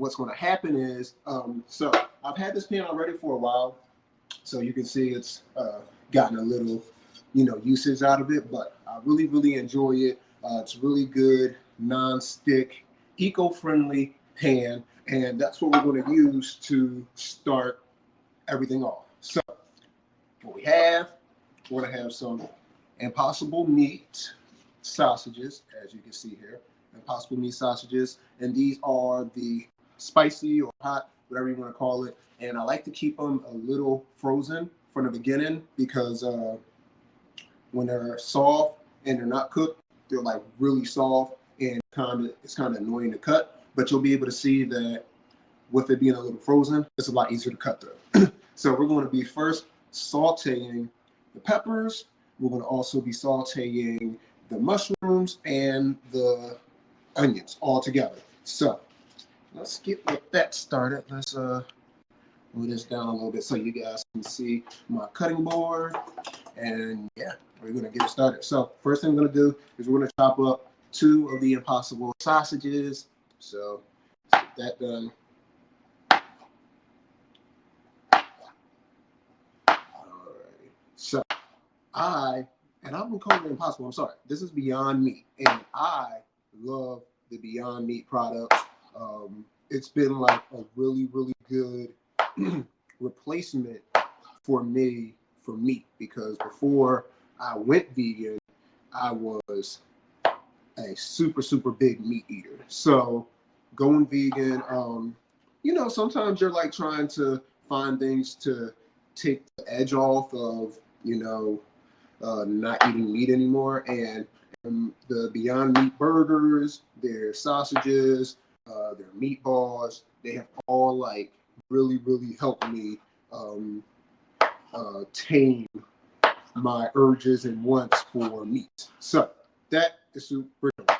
what's going to happen is, so I've had this pan already for a while, so you can see it's gotten a little, usage out of it, but I really, really enjoy it. It's really good, non-stick, eco-friendly pan, and that's what we're going to use to start everything off. So what we have, we're going to have some Impossible meat sausages, as you can see here. Impossible meat sausages, and these are the spicy or hot, whatever you want to call it. And I like to keep them a little frozen from the beginning because when they're soft and they're not cooked, they're like really soft and it's kind of annoying to cut. But you'll be able to see that with it being a little frozen, it's a lot easier to cut through. So we're going to be first sauteing the peppers. We're going to also be sauteing the mushrooms and the onions all together. So let's get with that started. Let's move this down a little bit so you guys can see my cutting board. And yeah, we're going to get it started. So first thing I'm going to do is we're going to chop up 2 of the Impossible sausages. So let's get that done. Alrighty. So I'm calling it Impossible. I'm sorry. This is Beyond Meat, and I love the Beyond Meat products. It's been like a really, really good replacement for me for meat, because before I went vegan, I was a super, super big meat eater. So going vegan, sometimes you're like trying to find things to take the edge off of, not eating meat anymore. And the Beyond Meat burgers, their sausages, their meatballs, they have all like really, really helped me tame my urges and wants for meat. So that is super cool.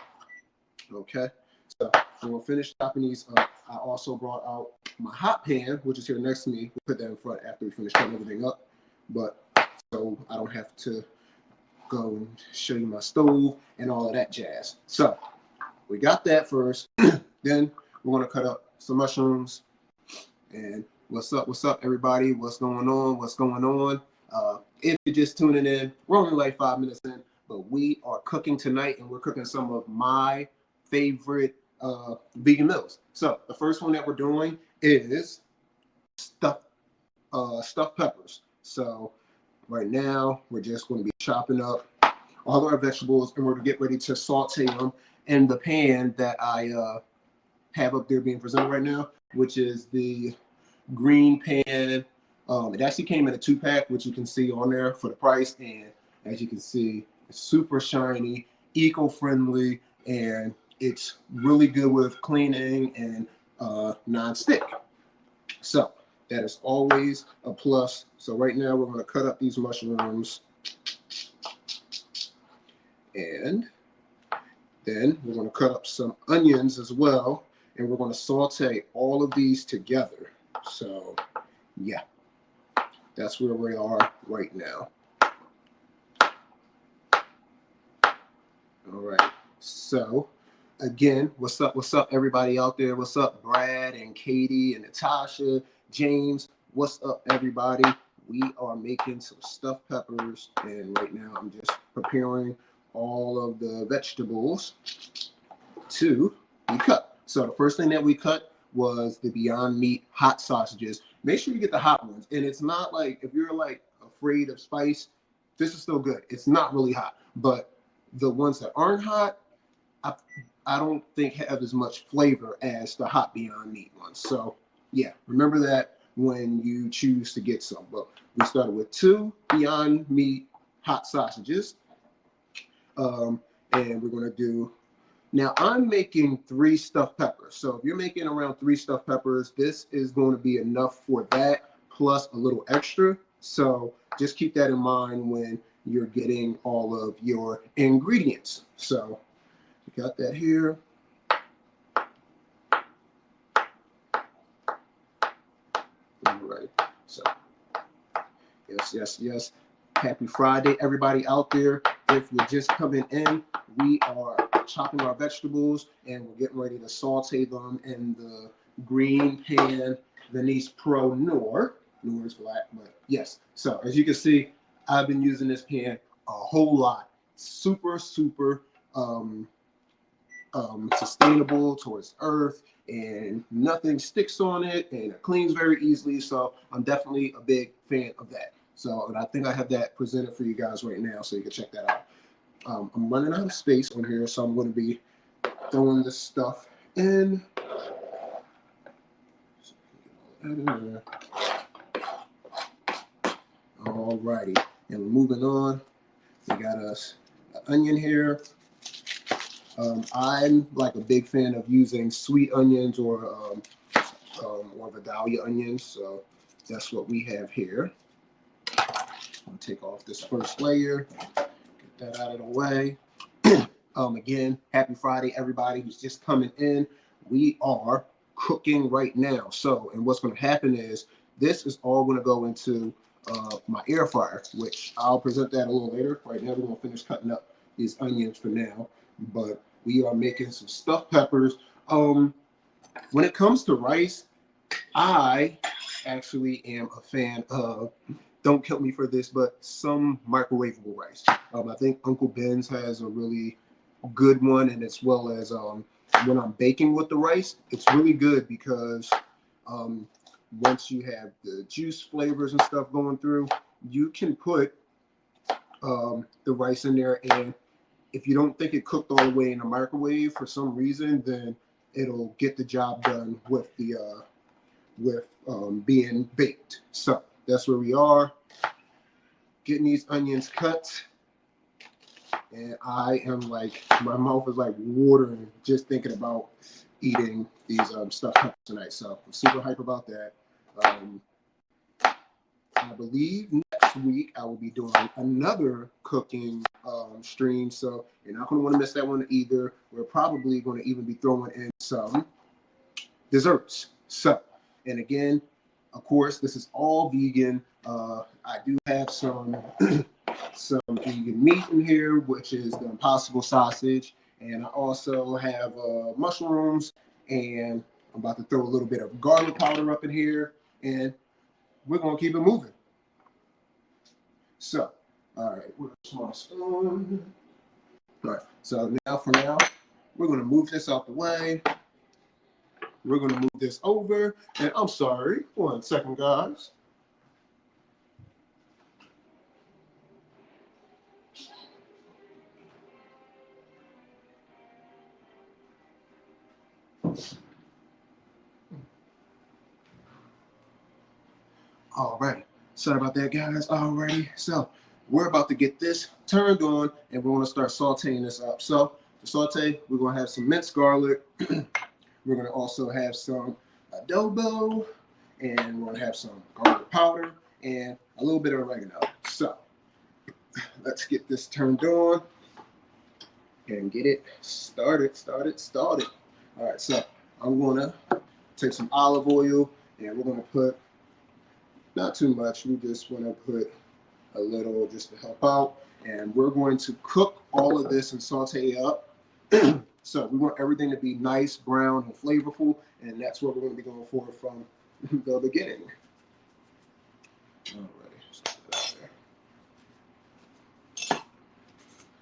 Okay, so we'll finish chopping these up. I also brought out my hot pan, which is here next to me. We'll put that in front after we finish cutting everything up, but so I don't have to go and show you my stove and all of that jazz. So we got that first. Then we're going to cut up some mushrooms. And what's up, everybody? What's going on? If you're just tuning in, we're only like 5 minutes in, but we are cooking tonight, and we're cooking some of my favorite vegan meals. So the first one that we're doing is stuffed peppers. So right now, we're just going to be chopping up all our vegetables, and we're going to get ready to saute them in the pan that I have up there being presented right now, which is the Greenpan. It actually came in a 2-pack, which you can see on there for the price. And as you can see, it's super shiny, eco-friendly, and it's really good with cleaning and non-stick. So that is always a plus. So right now we're going to cut up these mushrooms, and then we're going to cut up some onions as well, and we're going to saute all of these together. So yeah, that's where we are right now. All right. So again, what's up, everybody out there? What's up, Brad and Katie and Natasha, James? What's up, everybody? We are making some stuffed peppers, and right now I'm just preparing all of the vegetables to be cut. So the first thing that we cut was the Beyond Meat hot sausages. Make sure you get the hot ones. And it's not like, if you're like afraid of spice, this is still good. It's not really hot, but the ones that aren't hot, I don't think have as much flavor as the hot Beyond Meat ones. So yeah, remember that when you choose to get some. But we started with 2 Beyond Meat hot sausages. And we're going to do, now I'm making 3 stuffed peppers. So if you're making around 3 stuffed peppers, this is going to be enough for that, plus a little extra. So just keep that in mind when you're getting all of your ingredients. So you got that here. All right. So yes. Happy Friday, everybody out there. If you're just coming in, we are chopping our vegetables, and we're getting ready to saute them in the Greenpan Venice Pro Noir. Noir is black, but yes. So as you can see, I've been using this pan a whole lot. Super, super sustainable towards earth, and nothing sticks on it, and it cleans very easily. So I'm definitely a big fan of that. So, and I think I have that presented for you guys right now, so you can check that out. I'm running out of space on here, so I'm going to be throwing this stuff in. Alrighty, and we're moving on. We got us an onion here. I'm like a big fan of using sweet onions or Vidalia onions, so that's what we have here. I'll take off this first layer, get that out of the way. Again, happy Friday, everybody who's just coming in. We are cooking right now. So, and what's going to happen is this is all going to go into my air fryer, which I'll present that a little later. Right now, we're going to finish cutting up these onions for now, but we are making some stuffed peppers. When it comes to rice, I actually am a fan of, don't kill me for this, but some microwavable rice. I think Uncle Ben's has a really good one, and as well as when I'm baking with the rice, it's really good because once you have the juice flavors and stuff going through, you can put the rice in there, and if you don't think it cooked all the way in the microwave for some reason, then it'll get the job done with the being baked. So that's where we are, getting these onions cut. And I am like, my mouth is like watering just thinking about eating these stuffed peppers tonight. So I'm super hype about that. I believe next week I will be doing another cooking stream. So you're not going to want to miss that one either. We're probably going to even be throwing in some desserts. So, and again, of course, this is all vegan. I do have some some vegan meat in here, which is the Impossible sausage, and I also have mushrooms, and I'm about to throw a little bit of garlic powder up in here, and we're gonna keep it moving. So, all right, with a small spoon. All right, so now for now, we're gonna move this out the way. We're gonna move this over, and I'm sorry, 1 second, guys. All right, sorry about that, guys. Alrighty, so we're about to get this turned on, and we're gonna start sauteing this up. So to saute, we're gonna have some minced garlic. We're gonna also have some adobo, and we're gonna have some garlic powder and a little bit of oregano. So let's get this turned on and get it started. All right, so I'm gonna take some olive oil, and we're gonna put not too much. We just want to put a little just to help out, and we're going to cook all of this and saute up. So we want everything to be nice, brown, and flavorful, and that's what we're going to be going for from the beginning.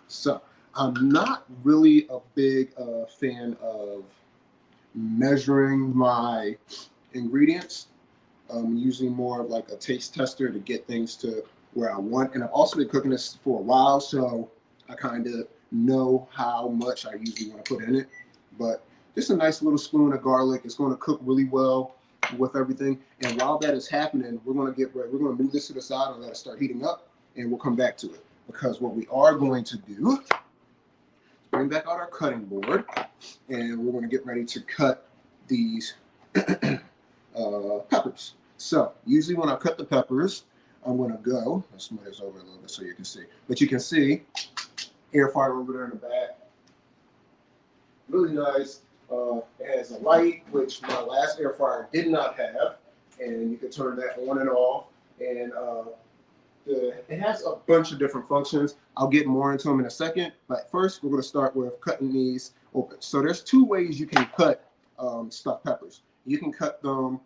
So I'm not really a big fan of measuring my ingredients. Usually more of like a taste tester to get things to where I want. And I've also been cooking this for a while, so I kind of know how much I usually want to put in it. But just a nice little spoon of garlic. It's going to cook really well with everything. And while that is happening, we're going to get ready. We're going to move this to the side and let it start heating up, and we'll come back to it. Because what we are going to do is bring back out our cutting board, and we're going to get ready to cut these peppers. So usually when I cut the peppers, I'm going to go, let's move this over a little bit so you can see. But you can see air fryer over there in the back. Really nice. It has a light, which my last air fryer did not have. And you can turn that on and off. And it has a bunch of different functions. I'll get more into them in a second. But first, we're going to start with cutting these open. So there's two ways you can cut stuffed peppers. You can cut them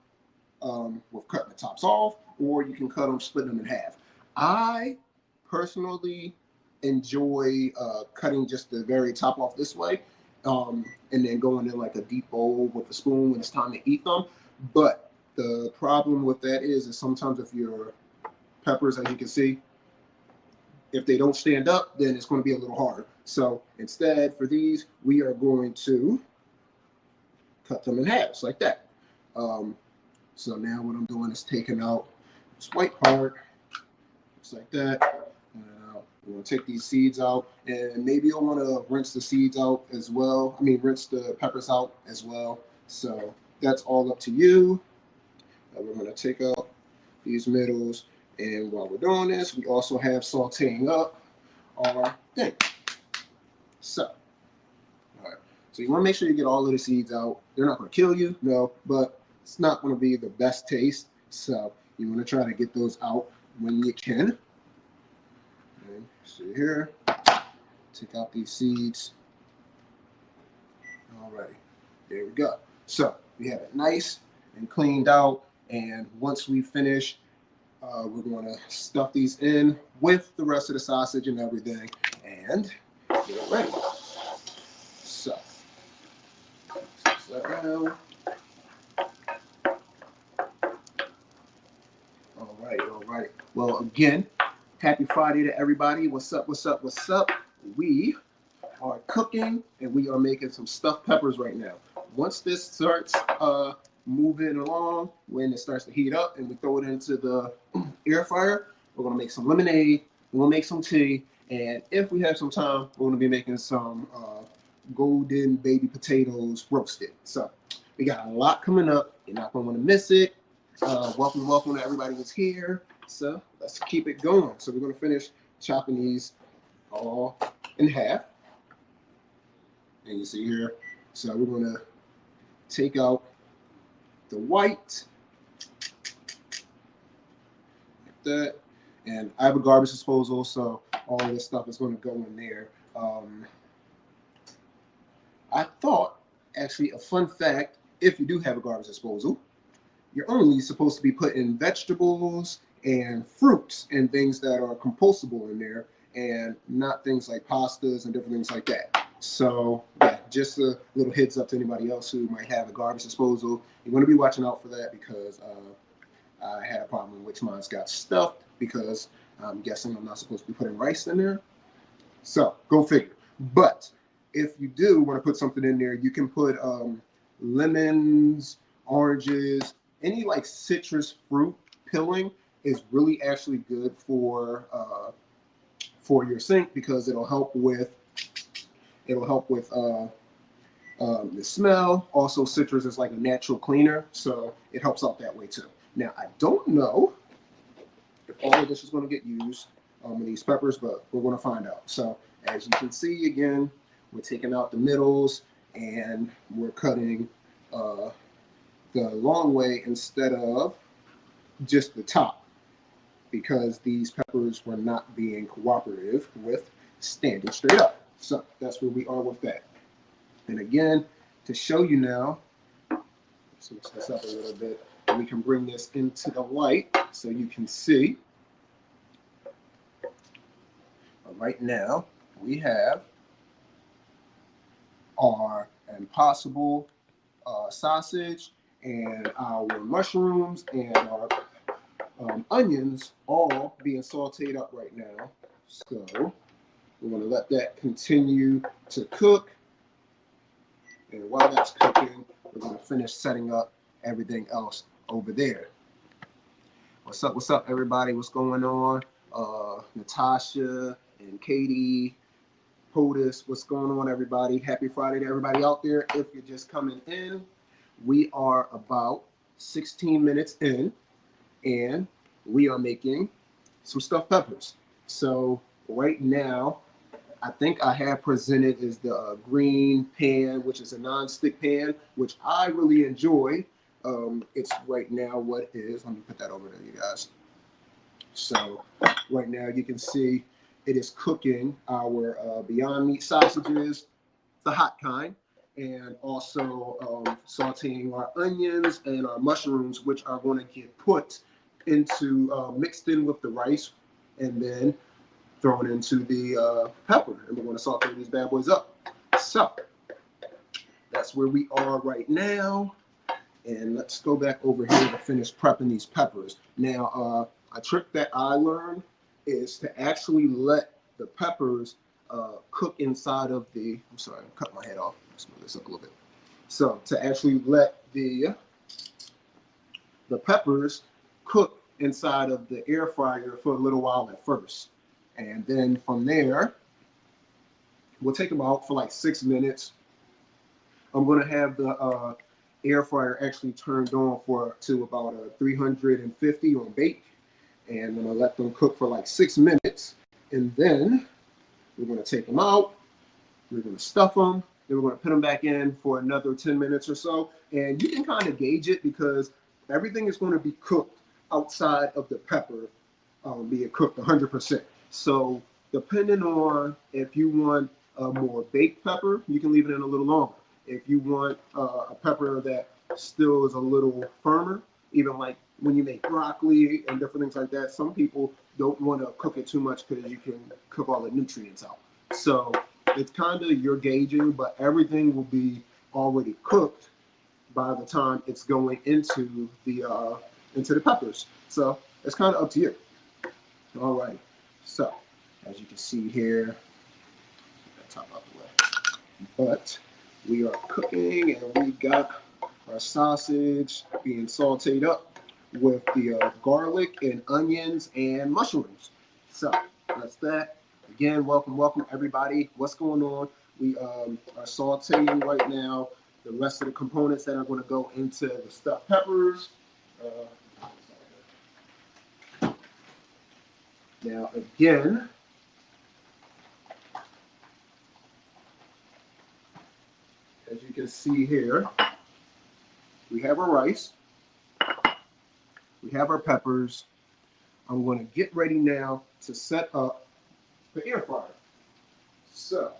with cutting the tops off, or you can cut them, split them in half. I personally enjoy cutting just the very top off this way, and then going in like a deep bowl with a spoon when it's time to eat them. But the problem with that is sometimes if your peppers, as you can see, if they don't stand up, then it's going to be a little harder. So instead, for these, we are going to cut them in halves like that. So now what I'm doing is taking out this white part, just like that. And we're going to take these seeds out, and maybe you'll want to rinse the seeds out as well. I mean, rinse the peppers out as well. So that's all up to you. We're going to take out these middles, and while we're doing this, we also have sauteing up our thing. So, all right. So you want to make sure you get all of the seeds out. They're not going to kill you, no, but it's not going to be the best taste. So you want to try to get those out when you can. Okay, see here. Take out these seeds. Alrighty, there we go. So we have it nice and cleaned out. And once we finish, we're going to stuff these in with the rest of the sausage and everything, and get it ready. So, set that down. All right. Well, again, happy Friday to everybody. What's up? We are cooking, and we are making some stuffed peppers right now. Once this starts moving along, when it starts to heat up and we throw it into the air fryer, we're going to make some lemonade, we're going to make some tea, and if we have some time, we're going to be making some golden baby potatoes roasted. So we got a lot coming up. You're not going to want to miss it. Welcome to everybody who's here. So let's keep it going. So we're going to finish chopping these all in half. And you see here, so we're going to take out the white, like that. And I have a garbage disposal, so all of this stuff is going to go in there. I thought, actually, a fun fact, if you do have a garbage disposal, you're only supposed to be putting vegetables and fruits and things that are compostable in there, and not things like pastas and different things like that. So yeah, just a little heads up to anybody else who might have a garbage disposal. You want to be watching out for that, because I had a problem in which mine's got stuffed, because I'm guessing I'm not supposed to be putting rice in there. So go figure. But if you do want to put something in there, you can put lemons, oranges, any like citrus fruit peeling is really actually good for your sink, because it'll help with the smell. Also, citrus is like a natural cleaner, so it helps out that way too. Now, I don't know if all of this is going to get used with these peppers, but we're going to find out. So, as you can see, again, we're taking out the middles and we're cutting the long way instead of just the top, because these peppers were not being cooperative with standing straight up. So that's where we are with that. And again, to show you now, switch this up a little bit, and we can bring this into the light so you can see. Right now, we have our impossible sausage and our mushrooms and our onions all being sauteed up right now. So we're going to let that continue to cook. And while that's cooking, we're going to finish setting up everything else over there. What's up, everybody? What's going on? Natasha and Katie, POTUS, what's going on, everybody? Happy Friday to everybody out there. If you're just coming in, we are about 16 minutes in, and we are making some stuffed peppers. So right now, I think I have presented is the Greenpan, which is a non-stick pan, which I really enjoy. It's right now what is. Let me put that over there, you guys. So right now you can see it is cooking our Beyond Meat sausages, the hot kind, and also sauteing our onions and our mushrooms, which are going to get put into mixed in with the rice, and then thrown into the pepper, and we're going to saute these bad boys up. So that's where we are right now. And let's go back over here to finish prepping these peppers. Now, a trick that I learned is to actually let the peppers cook inside of the, I'm sorry, I'm cutting my head off. Let's move this up a little bit. So to actually let the peppers cook inside of the air fryer for a little while at first. And then from there, we'll take them out for like 6 minutes. I'm going to have the air fryer actually turned on to about 350 on bake. And I'm going to let them cook for like 6 minutes. And then we're going to take them out. We're going to stuff them. Then we're going to put them back in for another 10 minutes or so. And you can kind of gauge it because everything is going to be cooked outside of the pepper being cooked 100%. So depending on if you want a more baked pepper, you can leave it in a little longer. If you want a pepper that still is a little firmer, even like when you make broccoli and different things like that, some people don't want to cook it too much because you can cook all the nutrients out. So it's kind of your gauging, but everything will be already cooked by the time it's going into the peppers. So it's kind of up to you. All right. So as you can see here, top out the way. But we are cooking, and we got our sausage being sauteed up with the garlic and onions and mushrooms. So that's that. Again, welcome everybody. What's going on? We are sauteing right now the rest of the components that are going to go into the stuffed peppers. Now again, as you can see here, we have our rice, we have our peppers. I'm going to get ready now to set up the air fryer. So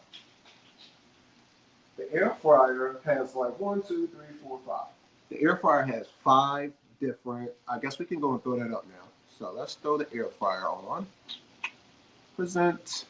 the air fryer has like 1, 2, 3, 4, 5. The air fryer has 5 different, I guess we can go and throw that up now. So let's throw the air fryer on. Present.